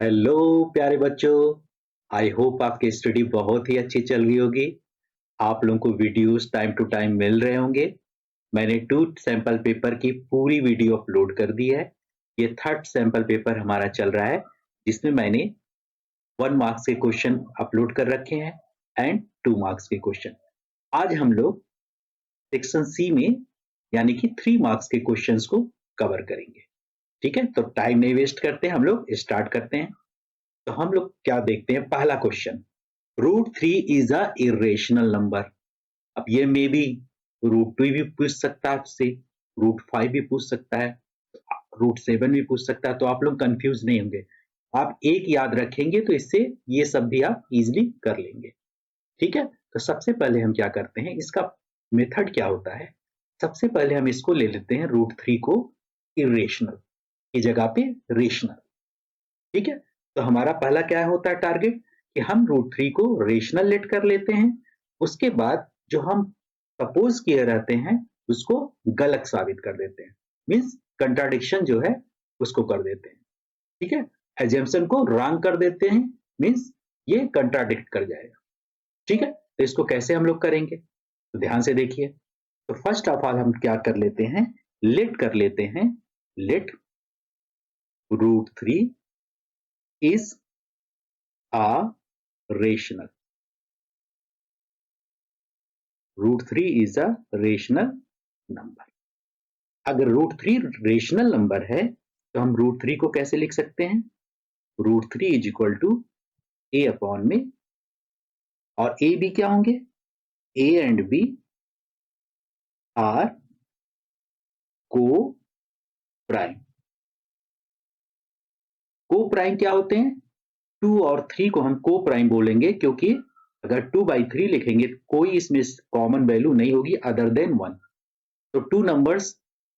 Hello प्यारे बच्चों। I hope आपकी स्टडी बहुत ही अच्छी चल रही होगी। आप लोगों को वीडियोस टाइम टू टाइम मिल रहे होंगे। मैंने 2 सैंपल पेपर की पूरी वीडियो अपलोड कर दी है। ये थर्ड सैंपल पेपर हमारा चल रहा है, जिसमें मैंने 1 मार्क्स के क्वेश्चन अपलोड कर रखे हैं एंड 2 मार्क्स के क्वेश्चन। आज हम लोग सेक्शन सी में यानी कि 3 मार्क्स के क्वेश्चंस को कवर करेंगे। ठीक है, तो टाइम नहीं वेस्ट करते, हम लोग स्टार्ट करते हैं। तो हम लोग क्या देखते हैं, पहला question, √3 is a irrational number. अब ये मे बी √2 भी पूछ सकता है आपसे, √5 भी पूछ सकता है, √7 भी पूछ सकता है, तो आप लोग कंफ्यूज नहीं होंगे। आप एक याद रखेंगे तो इससे ये सब भी आप इजिली कर लेंगे। ठीक है, तो सबसे पहले हम क्या करते हैं, इसका मेथड क्या होता है। सबसे पहले हम इसको ले लेते हैं √3 को इरेशनल की जगह पे रेशनल। ठीक है, तो हमारा पहला क्या होता है टारगेट, कि हम √3 को रेशनल लेट कर लेते हैं। उसके बाद जो हम सपोज किए रहते हैं उसको गलत साबित कर देते हैं, मीन्स कंट्राडिक्शन जो है उसको कर देते हैं। ठीक है, एजम्पशन को रॉन्ग कर देते हैं, मीन्स ये कंट्राडिक्ट कर जाएगा। ठीक है, तो इसको कैसे हम लोग करेंगे, तो ध्यान से देखिए। तो फर्स्ट ऑफ ऑल हम क्या कर लेते हैं, लेट कर लेते हैं, let √3 is a rational. √3 is a rational number. अगर √3 रेशनल नंबर है तो हम √3 को कैसे लिख सकते हैं, √3 is equal to a upon में, और ए बी क्या होंगे, a and b are coprime. Coprime क्या होते हैं, 2 और 3 को हम को प्राइम बोलेंगे, क्योंकि अगर 2/3 लिखेंगे कोई इसमें कॉमन वैल्यू नहीं होगी अदर देन 1। तो 2 नंबर्स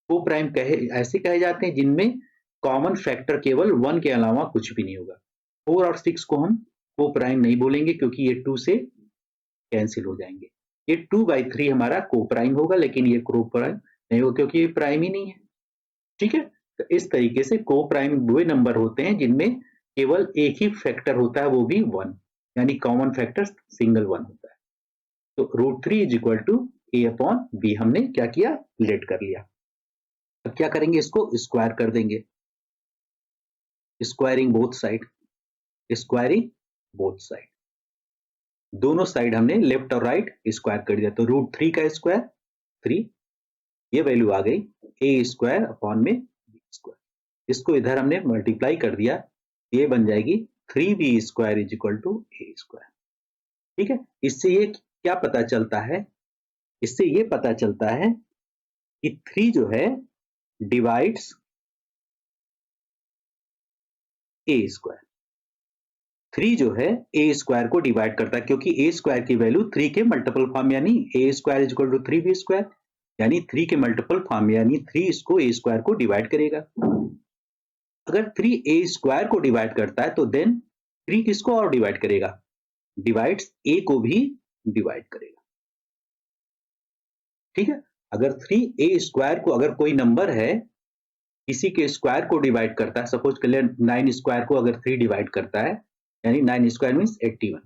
को प्राइम कहे ऐसे कहे जाते हैं जिनमें कॉमन फैक्टर केवल 1 के अलावा कुछ भी नहीं होगा। 4 और 6 को हम को प्राइम नहीं बोलेंगे क्योंकि ये 2 से कैंसिल हो जाएंगे। ये 2/3 हमारा को प्राइम होगा, लेकिन ये को प्राइम नहीं होगा क्योंकि ये प्राइम ही नहीं है। ठीक है, तो इस तरीके से को प्राइम वे नंबर होते हैं जिनमें केवल एक ही फैक्टर होता है, वो भी 1, यानी कॉमन फैक्टर सिंगल 1 होता है। तो √3 is equal to a upon b हमने क्या किया, लेट कर लिया। अब क्या करेंगे, इसको स्क्वायर कर देंगे, squaring both side, squaring both side, दोनों साइड हमने लेफ्ट और राइट स्क्वायर कर दिया। तो √3 का स्क्वायर 3, ये वैल्यू आ गई ए स्क्वायर अपॉन में बी स्क्वायर। इसको इधर हमने मल्टीप्लाई कर दिया, ये बन जाएगी 3b square is equal to a square. ठीक है, इससे ये क्या पता चलता है, इससे ये पता चलता है कि 3 जो है डिवाइड्स ए स्क्वायर। 3 जो है ए स्क्वायर को डिवाइड करता है, क्योंकि ए स्क्वायर की वैल्यू 3 के मल्टीपल फॉर्म, यानी A square is equal to 3b square, यानी 3 के मल्टीपल फॉर्म, यानी 3 इसको ए स्क्वायर को डिवाइड करेगा। अगर 3 ए स्क्वायर को डिवाइड करता है तो देन 3 किसको और डिवाइड करेगा, डिवाइड्स ए को भी डिवाइड करेगा। ठीक है, अगर 3 ए स्क्वायर को, अगर कोई नंबर है किसी के स्क्वायर को डिवाइड करता है, सपोज कर ले 9 स्क्वायर को अगर 3 डिवाइड करता है, यानी 9 स्क्वायर मीन्स 81,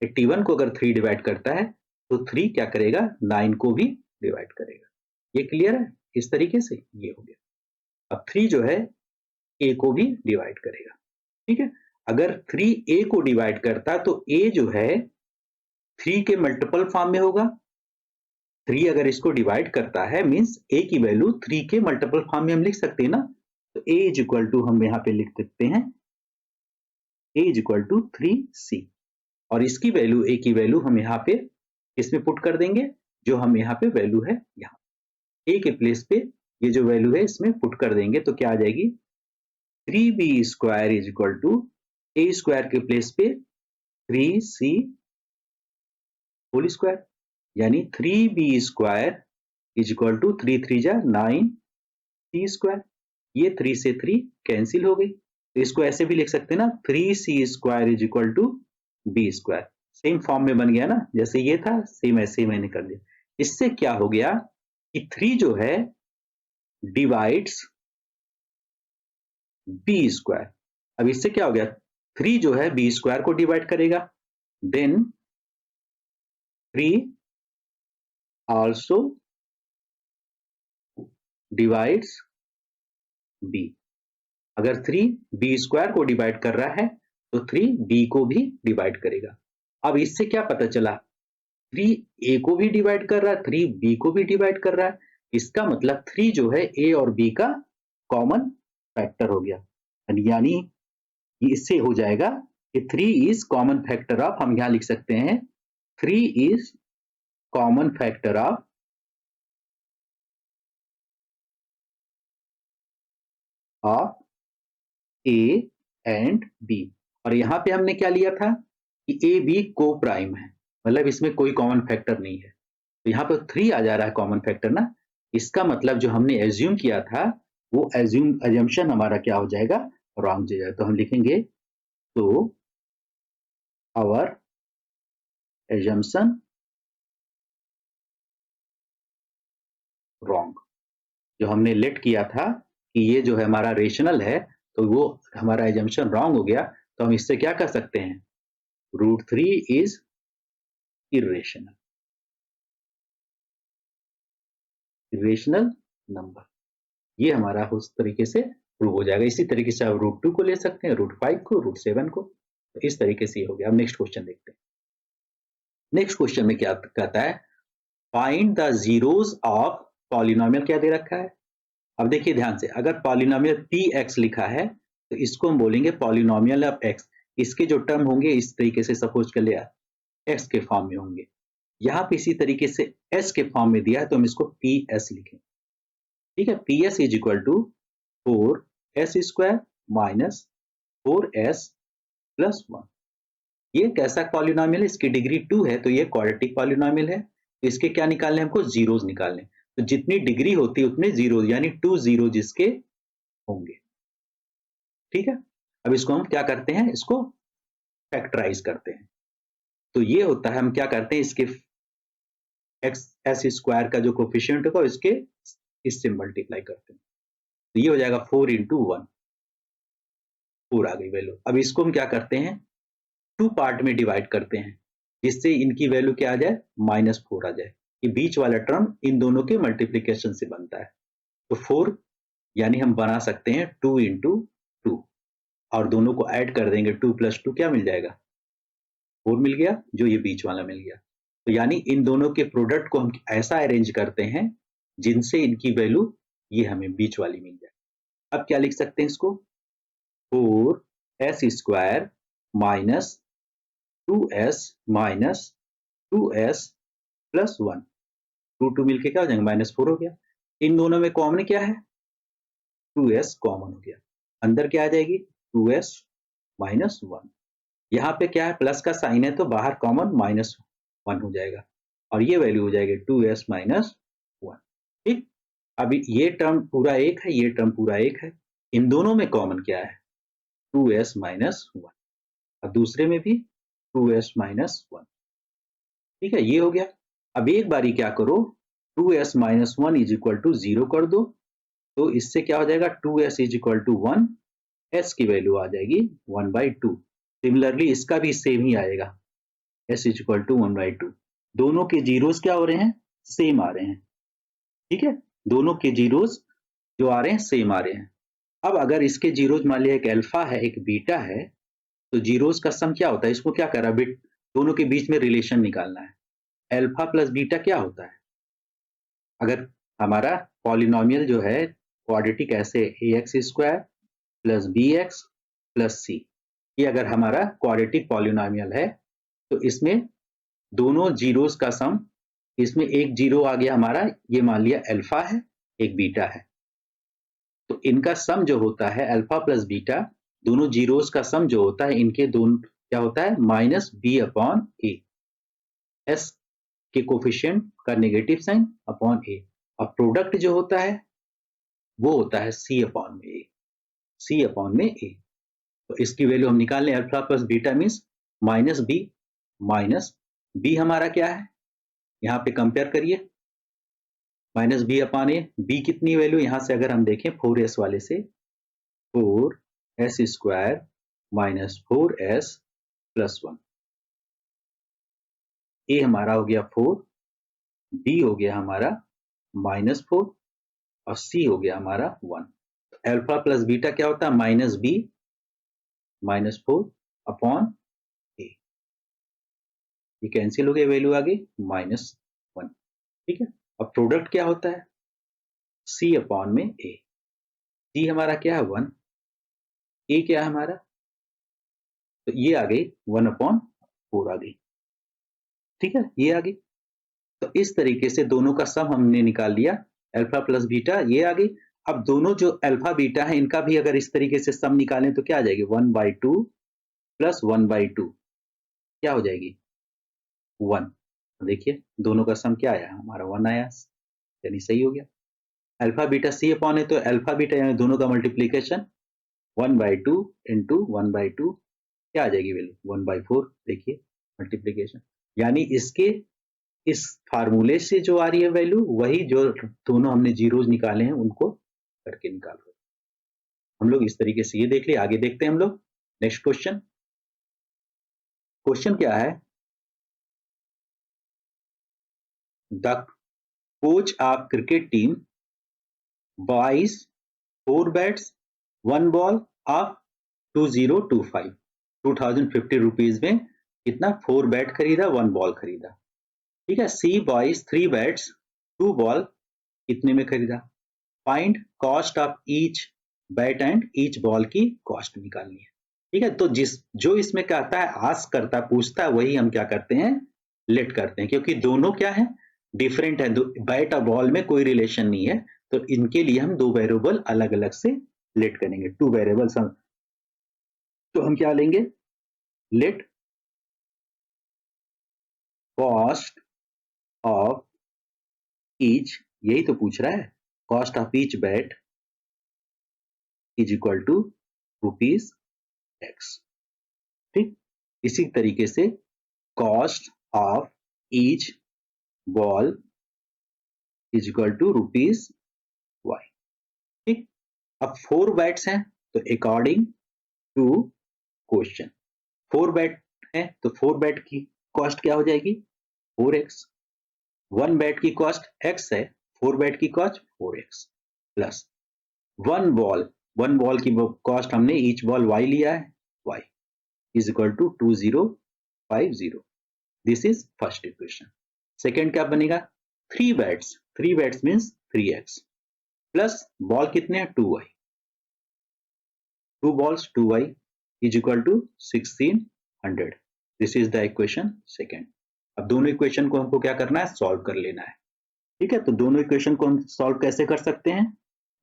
81 को अगर 3 डिवाइड करता है तो 3 क्या करेगा, 9 को भी डिवाइड करेगा। ये क्लियर है, इस तरीके से ये हो गया। अब 3 जो है ए को भी डिवाइड करेगा। ठीक है, अगर 3 ए को डिवाइड करता तो ए जो है 3 के मल्टीपल फॉर्म में होगा। 3 अगर इसको डिवाइड करता है मीन्स ए की वैल्यू 3 के मल्टीपल फॉर्म में हम लिख सकते हैं ना। तो ए इज इक्वल टू हम यहाँ पे लिख सकते हैं ए इज इक्वल टू 3c, और इसकी वैल्यू ए की वैल्यू हम यहाँ पे इसमें पुट कर देंगे, जो हम यहाँ पे वैल्यू है यहाँ ए के प्लेस पे ये जो वैल्यू है इसमें पुट कर देंगे, तो क्या आ जाएगी 3b square is equal to a square के प्लेस पे 3c होल स्क्वायर, यानी 3b square is equal to 3 3 जा 9c स्क्वायर। ये 3 से 3 कैंसिल हो गई, तो इसको ऐसे भी लिख सकते हैं ना, 3c square is equal to b square. Same form में बन गया ना, जैसे ये था सेम ऐसे मैंने कर दिया। इससे क्या हो गया कि 3 जो है डिवाइड्स b स्क्वायर, अब इससे क्या हो गया, 3 जो है बी स्क्वायर को डिवाइड करेगा, देन 3 आल्सो डिवाइड्स बी। अगर 3 बी स्क्वायर को डिवाइड कर रहा है तो 3 बी को भी डिवाइड करेगा। अब इससे क्या पता चला, 3 ए को भी डिवाइड कर रहा है, 3 बी को भी डिवाइड कर रहा है। इसका मतलब 3 जो है ए और बी का कॉमन फैक्टर हो गया, यानी इससे हो जाएगा कि 3 इज कॉमन फैक्टर ऑफ, हम यहां लिख सकते हैं 3 is common factor of a and b. और यहां पे हमने क्या लिया था कि ए बी को प्राइम है, मतलब इसमें कोई कॉमन फैक्टर नहीं है, तो यहाँ पे 3 आ जा रहा है कॉमन फैक्टर ना। इसका मतलब जो हमने एज्यूम किया था वो एजम्पशन हमारा क्या हो जाएगा, रॉन्ग हो जाएगा। तो हम लिखेंगे तो आवर एजम्पशन रॉन्ग। जो हमने लेट किया था कि ये जो है हमारा रेशनल है, तो वो हमारा एजम्पशन रॉन्ग हो गया। तो हम इससे क्या कर सकते हैं, √3 इज इरेशनल, इरेशनल नंबर। ये हमारा उस तरीके से प्रूव हो जाएगा। इसी तरीके से आप √2 को ले सकते हैं, √5 को, √7 को। तो इस तरीके से ये हो गया। अब नेक्स्ट क्वेश्चन देखते हैं। नेक्स्ट क्वेश्चन में क्या कहता है, find the zeros of polynomial, क्या दे रखा है। अब देखिए ध्यान से, अगर पॉलिनोमियल px लिखा है तो इसको हम बोलेंगे पॉलिनोमियल ऑफ x। इसके जो टर्म होंगे इस तरीके से सपोज कर लिया x के फॉर्म में होंगे। यहाँ पे इसी तरीके से s के फॉर्म में दिया है तो हम इसको ps लिखें। ठीक है, ps is equal to 4s² minus 4s plus 1। ये कैसा पॉलिनोमियल है, इसकी डिग्री 2 है तो ये क्वाड्रेटिक पॉलिनोमियल है। तो इसके क्या निकालने, हमको जीरोस निकालने। तो जितनी डिग्री होती है उतने जीरो, यानी 2 जीरो जिसके होंगे। ठीक है, अब इसको हम क्या करते हैं, इसको फैक्टराइज करते हैं। तो ये होता है, हम क्या करते हैं, इसके s² का जो कोफिशिएंट होगा इसके इससे मल्टीप्लाई करते हैं। तो ये हो जाएगा 4 × 1, 4 आ गई वैल्यू। अब इसको हम क्या करते हैं, 2 पार्ट में डिवाइड करते हैं, जिससे इनकी वैल्यू क्या आ जाए, -4 आ जाए। ये बीच वाला टर्म इन दोनों के मल्टीप्लिकेशन से बनता है। तो 4 यानी हम बना सकते हैं 2 × 2 और दोनों को ऐड कर देंगे, 2 + 2 क्या मिल जाएगा, 4 मिल गया, जो ये बीच वाला मिल गया। तो यानी इन दोनों के प्रोडक्ट को हम ऐसा अरेंज करते हैं जिनसे इनकी वैल्यू ये हमें बीच वाली मिल जाए। अब क्या लिख सकते हैं इसको, 4s² minus 2s minus 2s plus 1, 2 मिलके क्या हो जाएंगे, -4 हो गया। इन दोनों में कॉमन क्या है, 2s कॉमन हो गया। अंदर क्या आ जाएगी, 2s माइनस 1। यहाँ पे क्या है, प्लस का साइन है तो बाहर कॉमन -1 हो जाएगा और ये वैल्यू हो जाएगी 2s माइनस 1। ठीक, अभी ये टर्म पूरा एक है, ये टर्म पूरा एक है। इन दोनों में कॉमन क्या है, 2s माइनस 1 और दूसरे में भी 2s माइनस 1। ठीक है, ये हो गया। अब एक बारी क्या करो, 2s minus 1 is equal to 0 कर दो। तो इससे क्या हो जाएगा, 2s is equal to 1, s की वैल्यू आ जाएगी 1/2। सिमिलरली इसका भी सेम ही आएगा, s इज इक्वल टू 1/2। दोनों के जीरोस क्या हो रहे हैं, सेम आ रहे हैं। ठीक है, दोनों के जीरोस जो आ रहे हैं सेम आ रहे हैं। अब अगर इसके जीरोस मान लिया एक अल्फा है एक बीटा है, तो जीरोस का सम क्या होता है, इसको क्या करा, दोनों के बीच में रिलेशन निकालना है। अल्फा प्लस बीटा क्या होता है, अगर हमारा पॉलिनोमियल जो है क्वाड्रेटिक ऐसे ax² plus bx plus c, ये अगर हमारा क्वाड्रेटिक पॉलिनोमियल है तो इसमें दोनों जीरोस का सम, इसमें एक जीरो आ गया हमारा, ये मान लिया अल्फा है एक बीटा है, तो इनका सम जो होता है अल्फा प्लस बीटा, दोनों जीरोस का सम जो होता है इनके दोनों क्या होता है, -b/a। s के कोफिशिएंट का नेगेटिव साइन अपॉन a, और प्रोडक्ट जो होता है वो होता है c/a, c/a। तो इसकी वैल्यू हम निकाल लें, alpha plus beta means -b minus b हमारा क्या है, यहाँ पे कंपेयर करिए, -b/a, b कितनी वैल्यू, यहाँ से अगर हम देखें 4s वाले से, 4s² -4s+1। ए हमारा हो गया 4, बी हो गया हमारा -4 और सी हो गया हमारा 1। अल्फा प्लस बीटा क्या होता है? -b -4 अपॉन ए। ये कैंसिल हो गया, वैल्यू आ गई -1। ठीक है। अब प्रोडक्ट क्या होता है? सी अपॉन में ए। सी हमारा क्या है? 1। ए क्या है हमारा? तो ये आ गई 1/4 आ गई। ठीक है, ये आ गई। तो इस तरीके से दोनों का सम हमने निकाल लिया, अल्फा प्लस बीटा ये आ गई। अब दोनों जो अल्फा बीटा है इनका भी अगर इस तरीके से सम निकालें तो क्या आ जाएगी? 1/2 प्लस 1/2 क्या हो जाएगी? 1। देखिए दोनों का सम क्या आया? हमारा 1 आया, यानी सही हो गया। अल्फा बीटा सी अपॉन है तो अल्फा बीटा यानी दोनों का मल्टीप्लीकेशन 1/2 इंटू 1/2 क्या आ जाएगी वैल्यू? 1/4। देखिए मल्टीप्लीकेशन, यानी इसके इस फार्मूले से जो आ रही है वैल्यू वही जो दोनों हमने जीरोज निकाले हैं उनको करके निकाल रहे हैं हम लोग। इस तरीके से ये देख लिया। आगे देखते हैं हम लोग नेक्स्ट क्वेश्चन। क्वेश्चन क्या है? The coach of cricket team buys 4 bats 1 ball of 2025 2050 rupees में कितना 4 बैट खरीदा 1 बॉल खरीदा। ठीक है। सी बॉइज 3 बैट्स 2 बॉल कितने में खरीदा? Find cost of each bat and each ball की कॉस्ट निकालनी है। ठीक है। तो जो इसमें कहता है आस्क करता है, पूछता है, वही हम क्या करते हैं? लेट करते हैं, क्योंकि दोनों क्या है? डिफरेंट है। बैट और बॉल में कोई रिलेशन नहीं है, तो इनके लिए हम दो वेरिएबल अलग अलग से लेट करेंगे। 2 वेरिएबल्स तो हम क्या लेंगे? लेट कॉस्ट ऑफ ईच, यही तो पूछ रहा है, cost of each bat is equal to rupees x. ठीक। इसी तरीके से cost of each ball is equal to rupees y. ठीक। अब 4 बैट्स हैं तो अकॉर्डिंग टू क्वेश्चन 4 बैट है तो 4 बैट की कॉस्ट क्या हो जाएगी? 4x। 1 बैट की कॉस्ट x है, 4 बैट की कॉस्ट 4x प्लस 1 बॉल की कॉस्ट हमने ईच बॉल y लिया है, y is equal to 2050। This is first equation. Second क्या बनेगा? 3 bats means 3x plus ball कितने हैं? 2y। 2 balls 2y is equal to 1600। This is the equation second. अब दोनों इक्वेशन को हमको क्या करना है? सॉल्व कर लेना है। ठीक है। तो दोनों इक्वेशन को हम सॉल्व कैसे कर सकते हैं?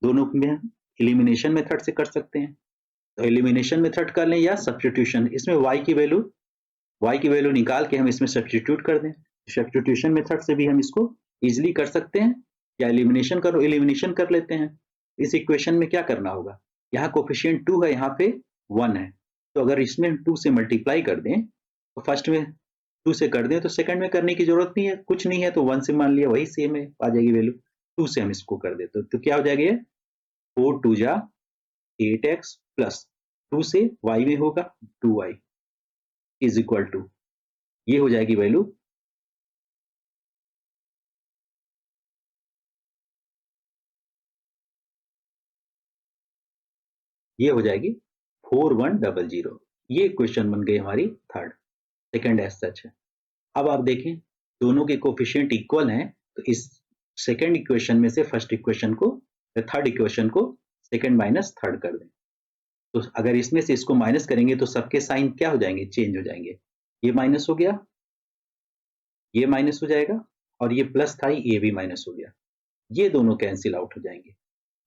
दोनों में एलिमिनेशन मेथड से कर सकते हैं। तो एलिमिनेशन मेथड कर लें या सब्स्टिट्यूशन। इसमें y की वैल्यू निकाल के हम इसमें सब्स्टिट्यूट कर दें। सब्स्टिट्यूशन मेथड से भी हम इसको इजिली कर सकते हैं, या एलिमिनेशन कर लेते हैं। इस इक्वेशन में क्या करना होगा? यहाँ कोफिशिएंट 2 है, यहाँ पे 1 है, तो अगर इसमें 2 से मल्टीप्लाई कर दें तो फर्स्ट में 2 से कर दें तो सेकंड में करने की जरूरत नहीं है, कुछ नहीं है, तो 1 से मान लिया वही सेम है, आ जाएगी वैल्यू। 2 से हम इसको कर देते तो क्या हो जाएगा? ये 4 2 जा 8x प्लस 2 से y में होगा 2y इज इक्वल टू, ये हो जाएगी वैल्यू ये हो जाएगी 4100। ये क्वेश्चन बन गई हमारी थर्ड। सेकंड एज सच है। अब आप देखें दोनों के कोफिशिएंट इक्वल हैं, तो इस सेकंड इक्वेशन में से फर्स्ट इक्वेशन को, थर्ड इक्वेशन को सेकंड माइनस थर्ड कर दें। तो अगर इसमें से इसको माइनस करेंगे तो सबके साइन क्या हो जाएंगे? चेंज हो जाएंगे। ये माइनस हो गया, ये माइनस हो जाएगा, और ये प्लस था ये भी माइनस हो गया। ये दोनों कैंसिल आउट हो जाएंगे।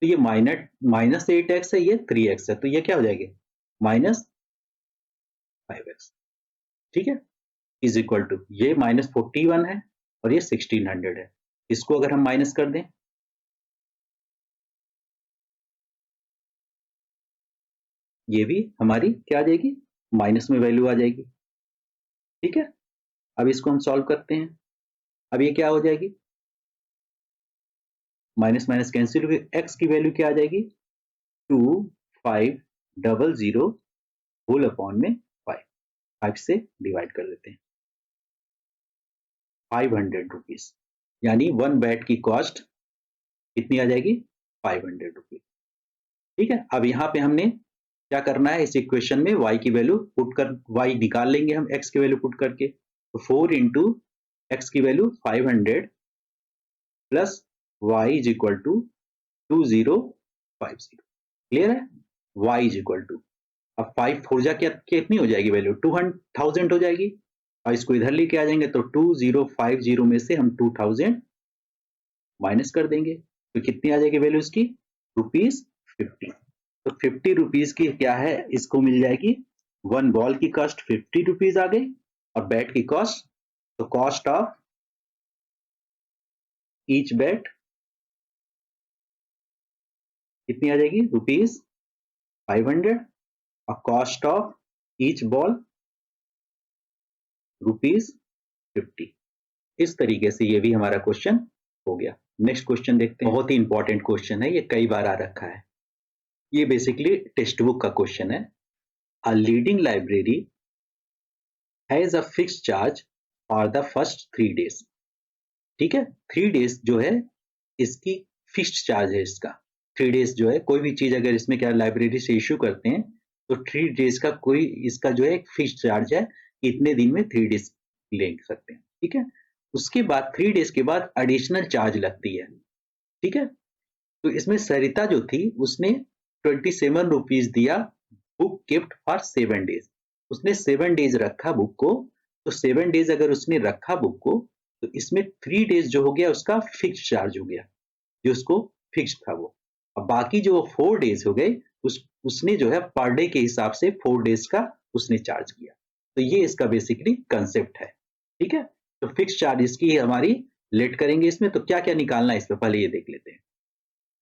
तो ये -8x है, ये 3x है, तो ये क्या हो जाएंगे? -5x। ठीक है। इज इक्वल टू, ये -41 है और ये 1600 है। इसको अगर हम माइनस कर दें, ये भी हमारी क्या आ जाएगी? माइनस में वैल्यू आ जाएगी। ठीक है। अब इसको हम सॉल्व करते हैं। अब ये क्या हो जाएगी? माइनस माइनस कैंसिल हुए, x की वैल्यू क्या आ जाएगी? 2500 होल अपॉन में 5 से डिवाइड कर देते हैं। 500 रुपीज, यानी 1 बैट की कॉस्ट कितनी आ जाएगी? 500 रुपीज। ठीक है, अब यहाँ पे हमने क्या करना है, इस इक्वेशन में y की वैल्यू पुट कर, y निकाल लेंगे हम x की वैल्यू पुट करके। तो 4 इंटू एक्स की value 500 plus y is equal to 2050। Clear है? y इज इक्वल टू, अब 5 4 जा कितनी हो जाएगी वैल्यू? 200,000 हो जाएगी, और इसको इधर लेके आ जाएंगे तो 2050 में से हम 2000 माइनस कर देंगे, तो कितनी आ जाएगी वैल्यू इसकी? ₹50। तो 50 रुपीज की क्या है, इसको मिल जाएगी 1 बॉल की कॉस्ट 50 रुपीज आ गई, और बैट की कॉस्ट, तो कॉस्ट ऑफ ईच बैट कितनी आ जाएगी? ₹500, और कॉस्ट ऑफ ईच बॉल ₹50। इस तरीके से ये भी हमारा क्वेश्चन हो गया। नेक्स्ट क्वेश्चन देखते हैं, बहुत ही इंपॉर्टेंट क्वेश्चन है, ये कई बार आ रखा है। ये बेसिकली टेक्स्ट बुक का क्वेश्चन है। A leading library has a fixed charge for the first 3 days. ठीक है, 3 डेज जो है इसकी फिक्स्ड चार्ज है इसका। 3 डेज जो है, कोई भी चीज अगर इसमें क्या लाइब्रेरी से इश्यू करते हैं तो 3 डेज का कोई इसका जो है एक फिक्स्ड चार्ज है, इतने दिन में 3 डेज ले सकते हैं। ठीक है, उसके बाद 3 डेज के बाद एडिशनल चार्ज लगती है। ठीक है, तो इसमें सरिता जो थी उसने 27 रुपीज दिया, बुक गिफ्ट फॉर 7 डेज। उसने 7 डेज रखा बुक को, तो 7 डेज अगर उसने रखा बुक को, तो इसमें 3 डेज जो हो गया उसका फिक्स चार्ज हो गया, जो उसको फिक्स था वो। अब बाकी जो 4 डेज हो गए, उसने जो है पर डे के हिसाब से 4 डेज का उसने चार्ज किया। तो ये इसका बेसिकली कंसेप्ट है। ठीक है, तो फिक्स चार्ज इसकी हमारी लेट करेंगे इसमें, तो क्या क्या निकालना है इसमें पहले ये देख लेते हैं।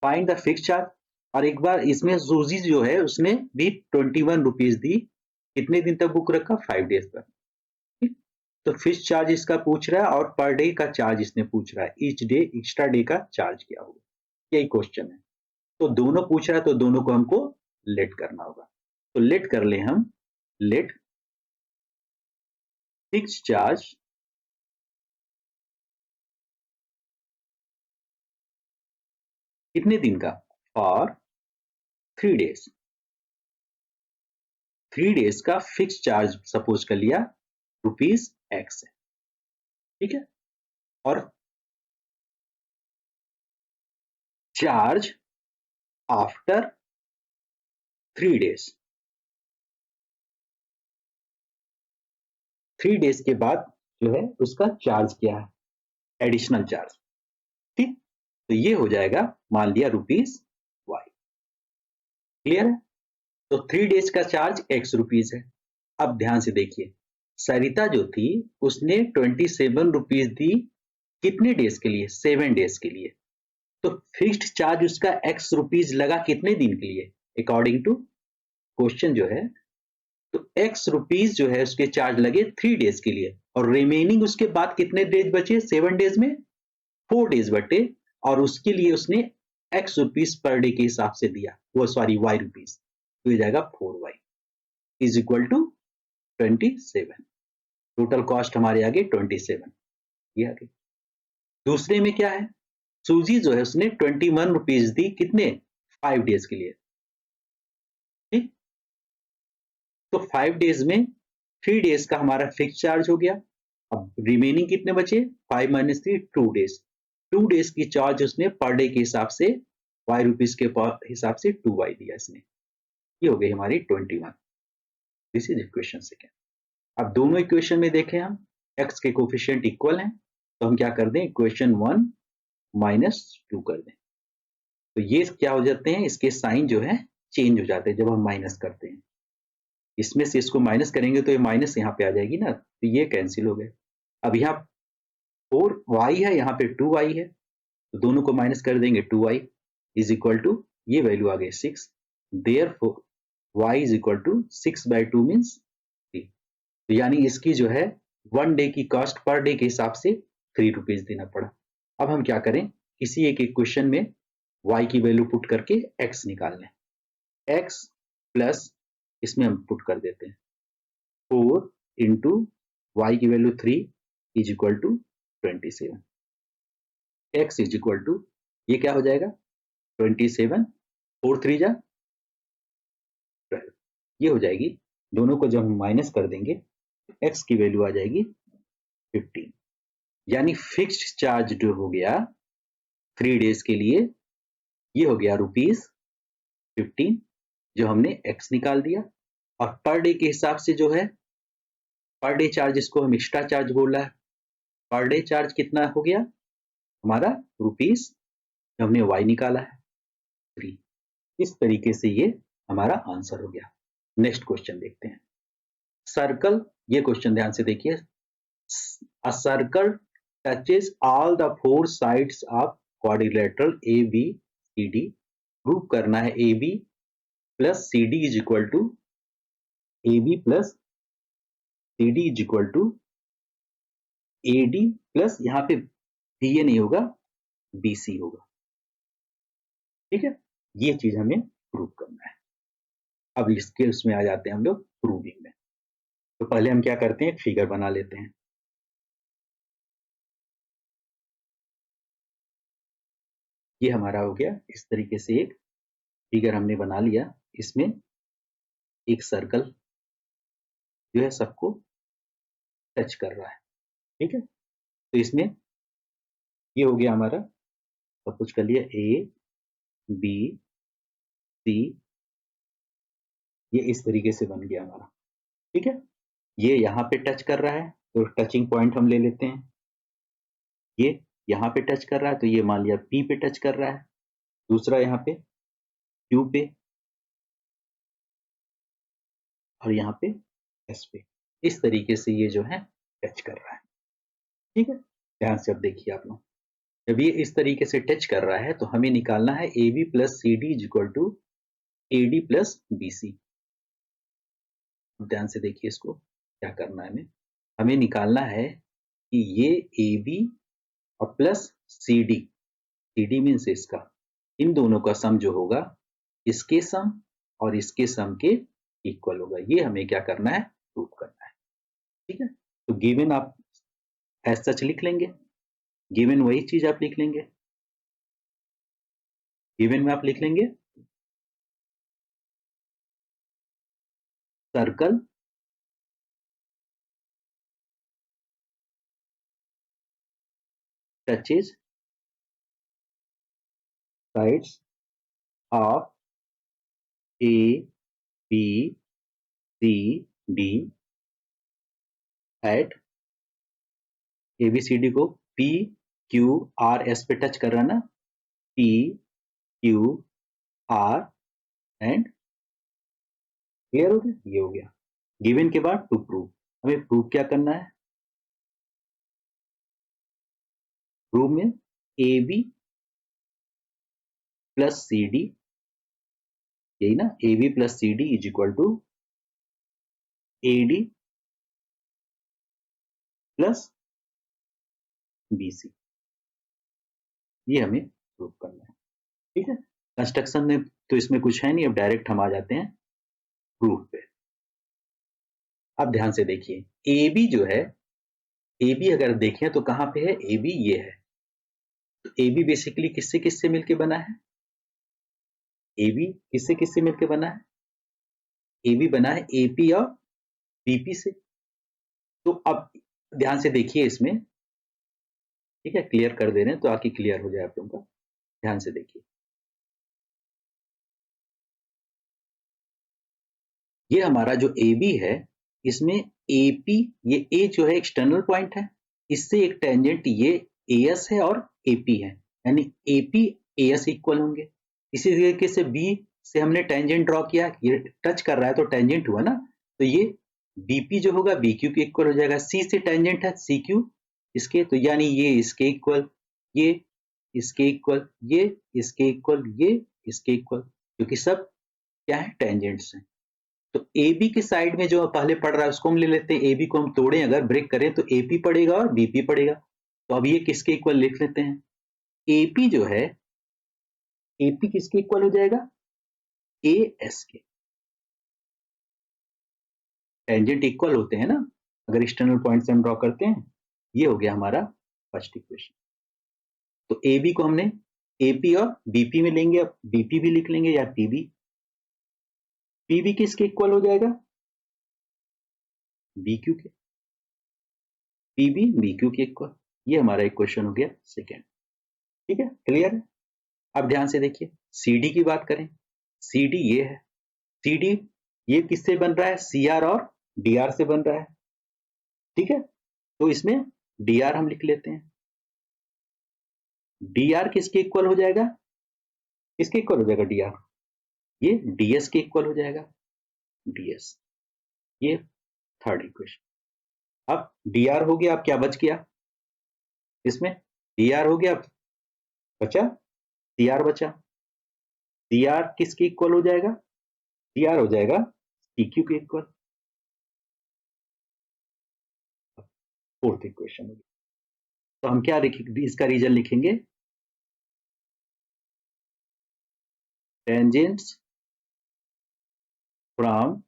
फाइंड द फिक्स चार्ज, और एक बार इसमें सूजी जो है उसने भी 21 रुपीज दी, कितने दिन तक बुक रखा? 5 डेज तक। ठीक, तो फिक्स चार्ज इसका पूछ रहा है, और पर डे का चार्ज इसने पूछ रहा है, ईच डे एक्स्ट्रा डे का चार्ज क्या होगा, यही क्वेश्चन है। तो दोनों पूछ रहा है, तो दोनों को हमको लेट करना होगा। तो लेट कर ले हम, लेट फिक्स चार्ज कितने दिन का? For 3 days. 3 डेज का फिक्स चार्ज सपोज कर लिया ₹X है। ठीक है, और चार्ज आफ्टर 3 डेज, 3 डेज के बाद जो है उसका चार्ज क्या है? Additional charge. ठीक, तो ये हो जाएगा, मान लिया ₹Y। क्लियर है? तो 3 डेज का चार्ज ₹X है। अब ध्यान से देखिए, सरिता जो थी उसने 27 रुपीज दी, कितने डेज के लिए? 7 डेज के लिए। तो फिक्स्ड चार्ज उसका ₹X लगा कितने दिन के लिए? अकॉर्डिंग टू क्वेश्चन जो है, तो ₹X जो है उसके चार्ज लगे 3 डेज के लिए, और रिमेनिंग उसके बाद कितने डेज बचे? 7 डेज में 4 डेज बटे, और उसके लिए उसने ₹X पर डे के हिसाब से दिया, वो सॉरी Y रुपीज, तो ये जाएगा 4Y is equal to 27। Total cost हमारे आगे 27, ये आ गई। दूसरे में क्या है, सूजी जो है उसने 21 रुपीज दी, कितने? 5 डेज के लिए। ठीक, तो 5 डेज में 3 डेज का हमारा फिक्स चार्ज हो गया। अब रिमेनिंग कितने बचे? 5 माइनस 3, 2 डेज। 2 डेज की चार्ज उसने पर डे के हिसाब से Y रुपीज के हिसाब से 2Y दिया इसने। ये हो गई हमारी 21। This is equation second. अब दोनों इक्वेशन में देखें हम, x के कोफिशिएंट इक्वल हैं, तो हम क्या कर दें, इक्वेशन 1 -2 कर दें। तो ये क्या हो जाते हैं, इसके साइन जो है चेंज हो जाते हैं जब हम माइनस करते हैं। इसमें से इसको माइनस करेंगे तो ये माइनस यहाँ पे आ जाएगी ना, तो ये कैंसिल हो गए। अब यहाँ 4y है, यहाँ पे 2y है, तो दोनों को माइनस कर देंगे, 2y इज इक्वल टू, ये वैल्यू आ गई 6, therefore y is equal to 6/2 means 3। तो यानी इसकी जो है 1 डे की कॉस्ट पर डे के हिसाब से 3 रुपीज देना पड़ा। अब हम क्या करें, किसी एक इक्वेशन में y की वैल्यू पुट करके x निकाल लें। x प्लस इसमें हम पुट कर देते हैं 4 इंटू वाई की value 3 is equal to 27, x is equal to ये क्या हो जाएगा 27, 4 3 जा 12, ये हो जाएगी। दोनों को जब हम माइनस कर देंगे एक्स की वैल्यू आ जाएगी 15, यानी फिक्स्ड चार्ज जो हो गया 3 डेज के लिए ये हो गया ₹15 जो हमने एक्स निकाल दिया। और पर डे के हिसाब से जो है पर डे चार्ज, इसको हम एक्स्ट्रा चार्ज बोल रहा है, पर डे चार्ज कितना हो गया हमारा रुपीस, हमने वाई निकाला है 3। इस तरीके से ये हमारा आंसर हो गया। नेक्स्ट क्वेश्चन देखते हैं। सर्कल, ये क्वेश्चन ध्यान से देखिए। A circle touches all the 4 sides of quadrilateral ABCD। Prove करना है AB plus CD is equal to AB plus CD is equal to AD plus यहाँ पे BA नहीं होगा BC होगा। ठीक है, ये चीज हमें प्रूव करना है। अब इसके उसमें आ जाते हैं हम लोग प्रूविंग में। तो पहले हम क्या करते हैं, एक फिगर बना लेते हैं। ये हमारा हो गया इस तरीके से एक फिगर हमने बना लिया। इसमें एक सर्कल जो है सबको टच कर रहा है। ठीक है, तो इसमें ये हो गया हमारा, सब कुछ कर लिया, ए बी सी, ये इस तरीके से बन गया हमारा। ठीक है, ये यहाँ पे टच कर रहा है तो टचिंग पॉइंट हम ले लेते हैं। ये यहाँ पे टच कर रहा है तो ये मान लिया पी पे टच कर रहा है, दूसरा यहाँ पे क्यू पे, और यहाँ पे एस पे। इस तरीके से ये जो है टच कर रहा है। ठीक है, ध्यान से अब देखिए आप लोग, जब ये इस तरीके से टच कर रहा है तो हमें निकालना है A B plus C D is equal to A D plus B C. ध्यान से देखिए इसको क्या करना है, हमें निकालना है कि ये ए बी और प्लस सी डी मीन्स इसका, इन दोनों का सम जो होगा इसके सम और इसके सम के इक्वल होगा। ये हमें क्या करना है, प्रूव करना है। ठीक है, तो गिवन आप एज सच लिख लेंगे, गिवन वही चीज आप लिख लेंगे, गिवन में आप लिख लेंगे circle touches sides of A, B, C, D at ABCD को P, Q, R, S पे टच कर रहा है ना, P, Q, R and, clear हो गया, ये हो गया। गिवन के बाद टू प्रूव, हमें प्रूव क्या करना है, प्रूव में AB प्लस सी डी, यही ना, A B plus C D is equal to A D plus B C, ये हमें प्रूव करना है। ठीक है, कंस्ट्रक्शन में तो इसमें कुछ है नहीं, अब डायरेक्ट हम आ जाते हैं प्रूफ पे। अब ध्यान से देखिए, ए बी जो है, ए बी अगर देखें तो कहां पे है, ए बी ये है, तो ए बी बेसिकली किससे किससे मिलके बना है, ए बी किससे किससे मिलके बना है, ए बी बना है एपी और बीपी से। तो अब ध्यान से देखिए इसमें, ठीक है, क्लियर कर दे रहे हैं तो आके क्लियर हो जाए आप लोगों का। ध्यान से देखिए, ये हमारा जो ए बी है, इसमें एपी, ये ए जो है एक्सटर्नल पॉइंट है, इससे एक टेंजेंट ये एएस है और एपी है, यानी एपी एएस इक्वल होंगे। इसी तरीके से बी से हमने टेंजेंट ड्रॉ किया, ये टच कर रहा है तो टेंजेंट हुआ ना, तो ये बीपी जो होगा बीक्यू के इक्वल हो जाएगा। सी से टेंजेंट है सीक्यू इसके, तो यानी ये इसके इक्वल, ये इसके इक्वल, ये इसके इक्वल, ये इसके इक्वल, क्योंकि सब क्या है, टेंजेंट्स हैं। तो ए बी के साइड में जो पहले पढ़ रहा है उसको हम ले लेते हैं, ए बी को हम तोड़ें अगर ब्रेक करें तो एपी पड़ेगा और बीपी पड़ेगा। तो अब ये किसके इक्वल लिख लेते हैं, एपी जो है, एपी किसके इक्वल हो जाएगा, ए एस के। टेंजेंट इक्वल होते हैं ना, अगर एक्सटर्नल पॉइंट से हम ड्रॉ करते हैं। ये हो गया हमारा फर्स्ट इक्वेशन। तो ए बी को हमने एपी और बीपी में लेंगे, अब बीपी भी लिख लेंगे या पीबी। पीबी किसके इक्वल हो जाएगा? बीक्यू के। पीबी बीक्यू के इक्वल। ये हमारा इक्वेशन हो गया सेकेंड। ठीक है, क्लियर है? अब ध्यान से देखिए, सीडी की बात करें। सीडी ये है, सीडी ये किससे बन रहा है? सीआर और डीआर से बन रहा है। ठीक है, तो इसमें डीआर हम लिख लेते हैं। डीआर किसके इक्वल हो जाएगा? किसके इक्वल हो जाएगा डीआर? ये डीएस के इक्वल हो जाएगा, डीएस। ये थर्ड इक्वेशन। अब डीआर हो गया, अब क्या बच गया इसमें? डीआर हो गया, बचा सीआर बचा। सीआर किसके इक्वल हो जाएगा? सीआर हो जाएगा सीक्यू के इक्वल। फोर्थ इक्वेशन हो गया। तो हम क्या लिखेंगे? इसका रीजन लिखेंगे tangents from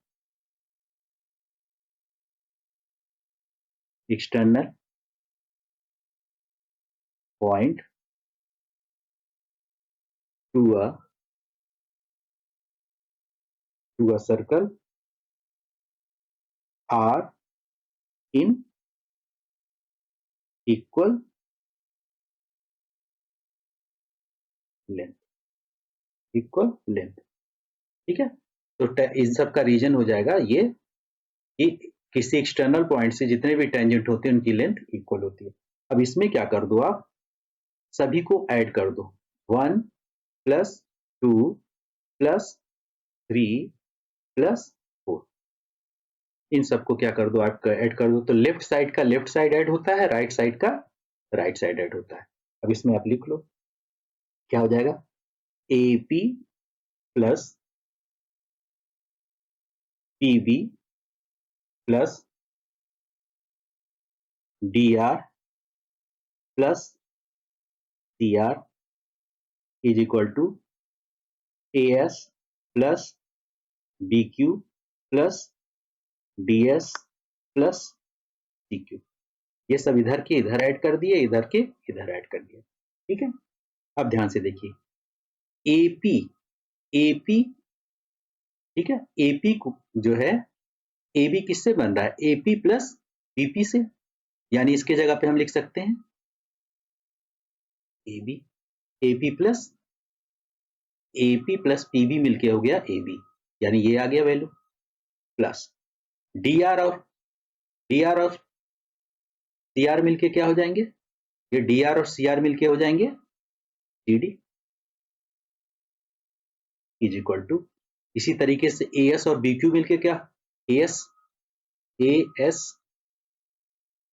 external point to a circle are in equal length, equal length। ठीक है, तो इन सब का रीजन हो जाएगा ये कि किसी एक्सटर्नल पॉइंट से जितने भी टेंजेंट होते हैं उनकी लेंथ इक्वल होती है। अब इसमें क्या कर दो, आप सभी को ऐड कर दो। 1 + 2 + 3 + 4, इन सबको क्या कर दो, आप ऐड कर दो। तो लेफ्ट साइड का लेफ्ट साइड ऐड होता है, राइट साइड का राइट साइड ऐड होता है। अब इसमें आप लिख लो क्या हो जाएगा? AP + PB + DR + CR is equal to AS + BQ + DS + CQ। ये सब इधर के इधर ऐड कर दिए, इधर के इधर ऐड कर दिए। ठीक है, अब ध्यान से देखिए, AP ठीक है, AP को जो है, AB किससे बन रहा है? AP + BP से, यानी इसके जगह पे हम लिख सकते हैं AP + PB मिलके हो गया AB, यानी ये आ गया वैल्यू, प्लस DR और CR मिलके क्या हो जाएंगे? ये DR और CR मिलके हो जाएंगे CD इज इक्वल टू, इसी तरीके से AS और BQ मिलके क्या? AS,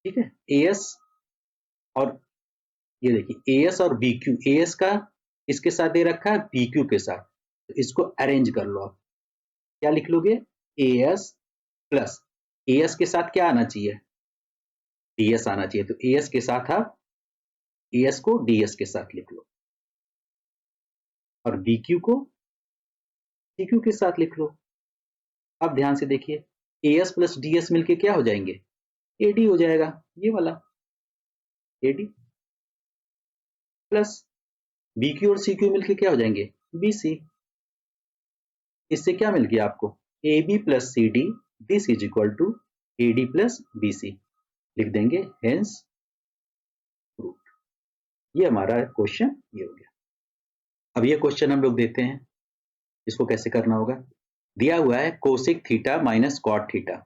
ठीक है, AS और ये देखिए AS और BQ, AS का इसके साथ दे रखा है BQ के साथ, तो इसको अरेंज कर लो आप। क्या लिख लोगे? AS + AS के साथ क्या आना चाहिए? DS आना चाहिए। तो AS के साथ आप AS को DS के साथ लिख लो और BQ को CQ के साथ लिख लो। अब ध्यान से देखिए, AS + DS मिलके क्या हो जाएंगे? AD हो जाएगा, ये वाला AD, प्लस BQ और CQ मिलके क्या हो जाएंगे? BC। इससे क्या मिल गया आपको? AB + CD this is equal to AD + BC, लिख देंगे हेंस प्रूव्ड। ये हमारा क्वेश्चन ये हो गया। अब ये क्वेश्चन हम लोग देते हैं, इसको कैसे करना होगा? दिया हुआ है cosec theta minus cot theta,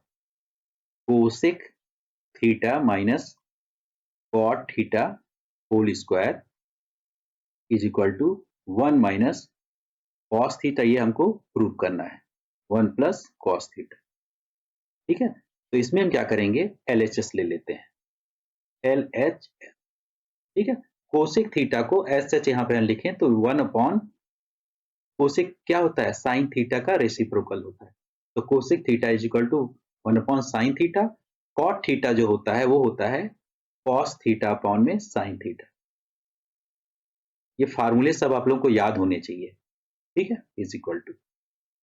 cosec theta minus cot theta whole square is equal to 1 minus cos theta. ये हमको प्रूव करना है, 1 + कॉस थीटा। ठीक है, तो इसमें हम क्या करेंगे? LHS ले लेते हैं, LHS। ठीक है, कोसेक थीटा को एज सच यहाँ पे हम लिखें तो 1 कोसेक क्या होता है? साइन थीटा का रेसिप्रोकल होता है। तो cosec theta is equal to 1 sine theta. Cot theta जो होता है वो होता है कॉस थीटा अपॉन में साइन थीटा। ये फार्मूले सब आप लोगों को याद होने चाहिए। ठीक है, इज इक्वल टू,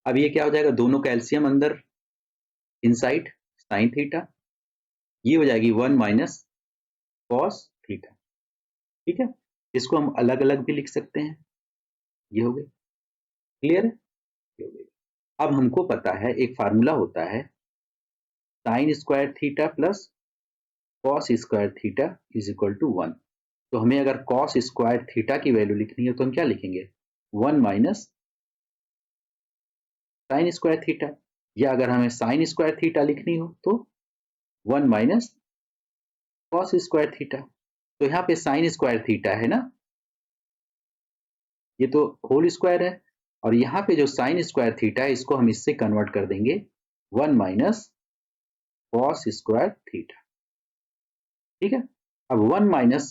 अब ये क्या हो जाएगा? दोनों का एलसीएम अंदर इनसाइड साइन थीटा, ये हो जाएगी 1 माइनस कॉस थीटा। ठीक है, इसको हम अलग अलग भी लिख सकते हैं। ये हो गई, क्लियर है, ये हो गई। अब हमको पता है एक फार्मूला होता है sine square theta plus cos square theta is equal to 1। तो हमें अगर कॉस स्क्वायर थीटा की वैल्यू लिखनी है तो हम क्या लिखेंगे, 1 माइनस साइन स्क्वायर थीटा, या अगर हमें साइन स्क्वायर थीटा लिखनी हो तो 1 माइनस कॉस स्क्वायर थीटा। तो यहाँ पे साइन स्क्वायर थीटा है ना, ये तो होल स्क्वायर है, और यहाँ पे जो साइन स्क्वायर थीटा है इसको हम इससे कन्वर्ट कर देंगे 1 माइनस कॉस स्क्वायर थीटा। ठीक है, अब 1 माइनस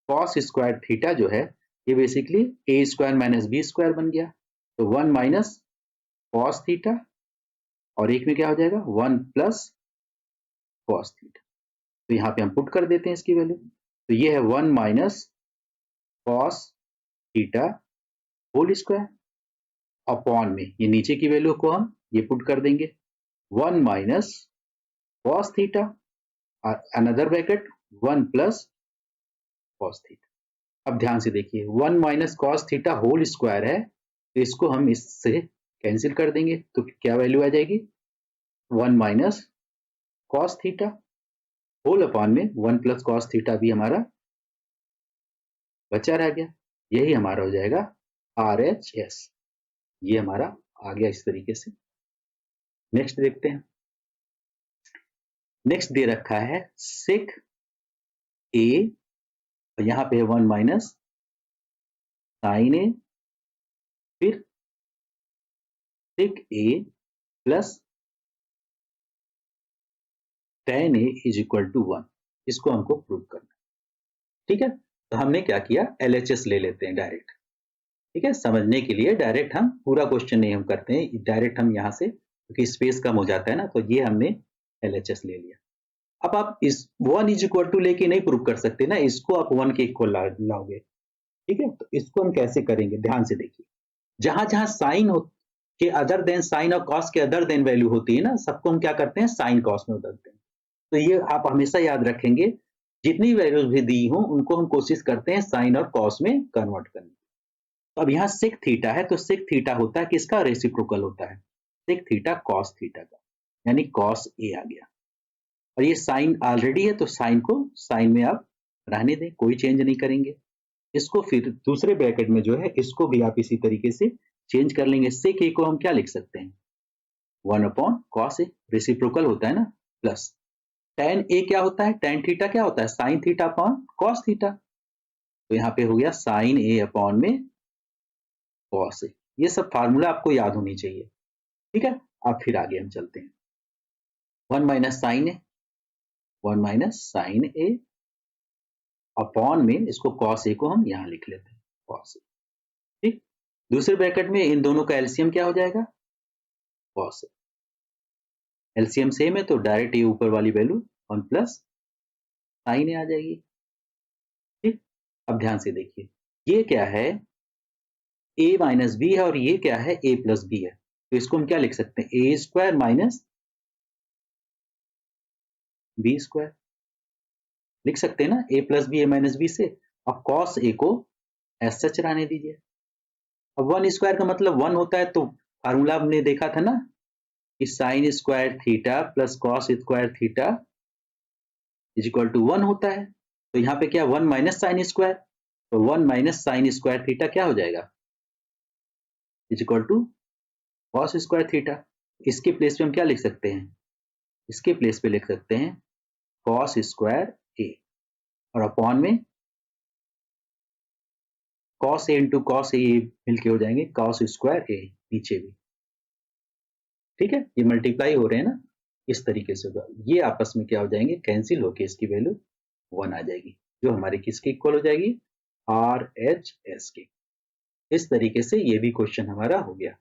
कॉस स्क्वायर थीटा जो है ये बेसिकली ए स्क्वायर माइनस बी स्क्वायर बन गया। तो 1 माइनस कॉस थीटा और एक में क्या हो जाएगा 1 प्लस कॉस थीटा। तो यहाँ पे हम पुट कर देते हैं इसकी वैल्यू, तो ये है 1 minus cos theta whole square upon में ये नीचे की वैल्यू को हम ये पुट कर देंगे 1 minus cos theta another bracket 1 plus cos theta. अब ध्यान से देखिए 1 minus cos theta whole square है, तो इसको हम इससे कैंसिल कर देंगे, तो क्या वैल्यू आ जाएगी 1 minus cos theta whole upon में 1 प्लस कॉस थीटा भी हमारा बचा रह गया। यही हमारा हो जाएगा RHS। ये हमारा आ गया इस तरीके से। नेक्स्ट देखते हैं, नेक्स्ट दे रखा है सेक ए, यहां पे है 1 माइनस साइन ए, फिर sec A plus tan A is equal to 1। इसको हमको प्रूव करना। ठीक है, तो हमने क्या किया, LHS ले लेते हैं डायरेक्ट। ठीक है, समझने के लिए डायरेक्ट हम पूरा क्वेश्चन नहीं हम करते हैं, डायरेक्ट हम यहाँ से, क्योंकि स्पेस कम हो जाता है ना, तो ये हमने LHS ले लिया। अब आप इस 1 इज इक्वल टू लेके नहीं प्रूव कर सकते ना, इसको आप 1 के इक्वल लाओगे। ठीक है, तो इसको हम कैसे करेंगे, ध्यान से देखिए, जहां जहां साइन के अदर देन साइन और कॉस के अदर देन वैल्यू होती है ना, सबको हम क्या करते हैं साइन कॉस में बदलते हैं। तो ये आप हमेशा याद रखेंगे, जितनी वैल्यूज भी दी हो उनको हम कोशिश करते हैं साइन और कॉस में कन्वर्ट करने। तो अब यहाँ सेक थीटा है, तो सेक थीटा होता है किसका, रेसिप्रोकल होता है सेक थीटा कॉस थीटा का, यानी कॉस ए आ गया। और ये साइन ऑलरेडी है, तो साइन को साइन में आप रहने दें, कोई चेंज नहीं करेंगे। इसको फिर दूसरे ब्रैकेट में जो है इसको भी आप इसी तरीके से चेंज कर लेंगे। सेक ए को हम क्या लिख सकते हैं 1 अपॉन कॉस ए, रेसिप्रोकल होता है ना, प्लस tan ए क्या होता है, tan थीटा क्या होता है sine theta upon cos theta. तो यहाँ पे हो गया साइन ए अपॉन में कॉस ए। ये सब फार्मूला आपको याद होनी चाहिए। ठीक है, अब फिर आगे हम चलते हैं, 1 माइनस साइन ए, 1 माइनस साइन ए अपॉन में इसको कॉस ए को हम यहाँ लिख लेते हैं कॉस ए। ठीक, दूसरे ब्रैकेट में इन दोनों का एलसीएम क्या हो जाएगा कॉस ए। एलसीएम सेम है तो डायरेक्ट ये ऊपर वाली वैल्यू 1 प्लस साइन ए आ जाएगी। ठीक, अब ध्यान से देखिए, ये क्या है a माइनस बी है और ये क्या है a प्लस बी है, तो इसको हम क्या लिख सकते हैं A square minus B square लिख सकते हैं ना, a plus B A minus B से। अब कॉस ए को एस सच रहने दीजिए। अब 1 स्क्वायर का मतलब 1 होता है, तो फार्मूला हमने देखा था ना कि sine square theta plus cos square theta is equal to 1 होता है। तो यहाँ पे क्या 1 माइनस साइन स्क्वायर, तो 1 माइनस साइन स्क्वायर थीटा क्या हो जाएगा is equal to cos square theta. इसके प्लेस पे हम क्या लिख सकते हैं, इसके प्लेस पे लिख सकते हैं कॉस स्क्वायर ए, और अपॉन में cos A into cos A मिलके हो जाएंगे कॉस स्क्वायर ए नीचे भी। ठीक है, ये मल्टीप्लाई हो रहे हैं ना, इस तरीके से होगा, ये आपस में क्या हो जाएंगे कैंसिल होके इसकी वैल्यू 1 आ जाएगी, जो हमारी किसकी इक्वल हो जाएगी RHS की। इस तरीके से ये भी क्वेश्चन हमारा हो गया।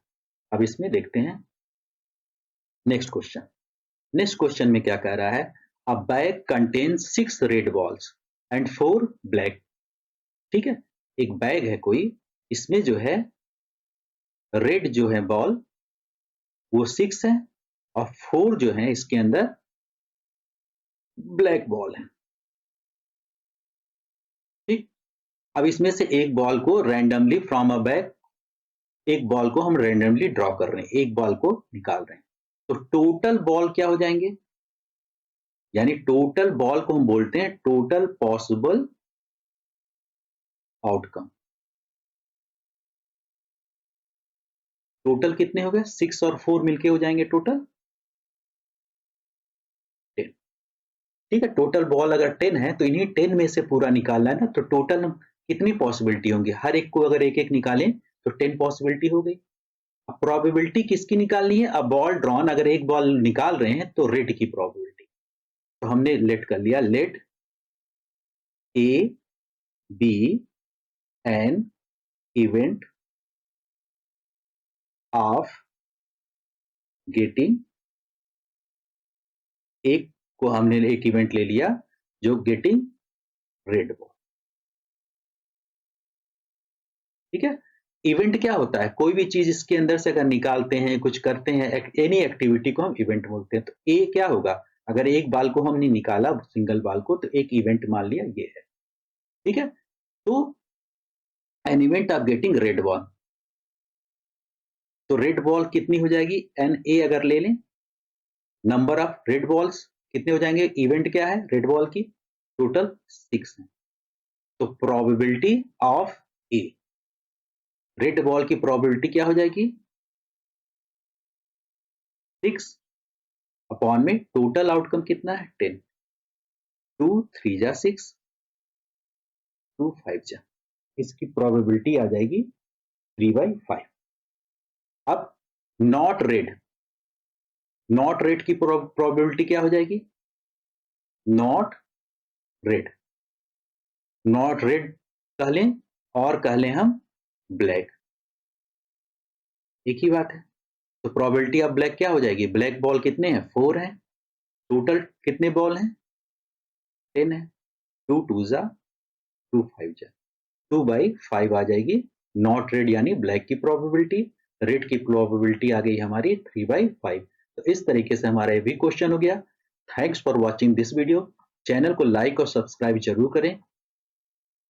अब इसमें देखते हैं नेक्स्ट क्वेश्चन। नेक्स्ट क्वेश्चन में क्या कह रहा है, अ bag contains 6 red balls and 4 black. ठीक है, एक बैग है कोई, इसमें जो है रेड जो है बॉल वो 6 है और 4 जो है इसके अंदर ब्लैक बॉल है। ठीक, अब इसमें से एक बॉल को रैंडमली फ्रॉम अ बैग, एक बॉल को हम रैंडमली ड्रॉ कर रहे हैं, एक बॉल को निकाल रहे हैं, तो टोटल बॉल क्या हो जाएंगे, यानी टोटल बॉल को हम बोलते हैं टोटल पॉसिबल आउटकम। टोटल कितने हो गए, 6 और 4 मिलके हो जाएंगे टोटल 10। ठीक है, टोटल बॉल अगर 10 है तो इन्हीं 10 में से पूरा निकालना है ना, तो टोटल कितनी पॉसिबिलिटी होंगी, हर एक को अगर एक एक निकालें तो 10 पॉसिबिलिटी हो गई। अब प्रोबेबिलिटी किसकी निकालनी है, अब बॉल ड्रॉन, अगर एक बॉल निकाल रहे हैं तो रेड की प्रोबेबिलिटी, तो हमने लेट कर लिया, let A B an event of getting, एक को हमने एक इवेंट ले लिया जो गेटिंग रेड बॉल। ठीक है, इवेंट क्या होता है, कोई भी चीज इसके अंदर से अगर निकालते हैं, कुछ करते हैं, एनी एक्टिविटी को हम इवेंट बोलते हैं। तो ए क्या होगा, अगर एक बाल को हमने निकाला, सिंगल बाल को, तो एक इवेंट मान लिया ये है। ठीक है, तो N event of getting red ball, तो रेड बॉल कितनी हो जाएगी, एन ए अगर ले लें, नंबर ऑफ रेड बॉल्स कितने हो जाएंगे, इवेंट क्या है रेड बॉल की, टोटल 6 है, तो probability of A, red ball की प्रोबेबिलिटी क्या हो जाएगी, 6 अपॉन में टोटल आउटकम कितना है 10, 2 3 जा 6, 2 5 जा, इसकी प्रोबेबिलिटी आ जाएगी 3/5। अब नॉट रेड, नॉट रेड की प्रोबेबिलिटी क्या हो जाएगी, नॉट रेड, नॉट रेड कह लें और कह लें हम ब्लैक, एक ही बात है। तो प्रोबेबिलिटी ऑफ ब्लैक क्या हो जाएगी, ब्लैक बॉल कितने हैं 4 हैं, टोटल कितने बॉल हैं 10 है, 2 2 जा 2 5 जा, 2/5 आ जाएगी नॉट रेड यानी ब्लैक की प्रोबेबिलिटी। रेड की प्रोबेबिलिटी आ गई हमारी 3/5। तो इस तरीके से हमारा ये भी क्वेश्चन हो गया। Thanks for watching this video. Channel को लाइक और सब्सक्राइब जरूर करें।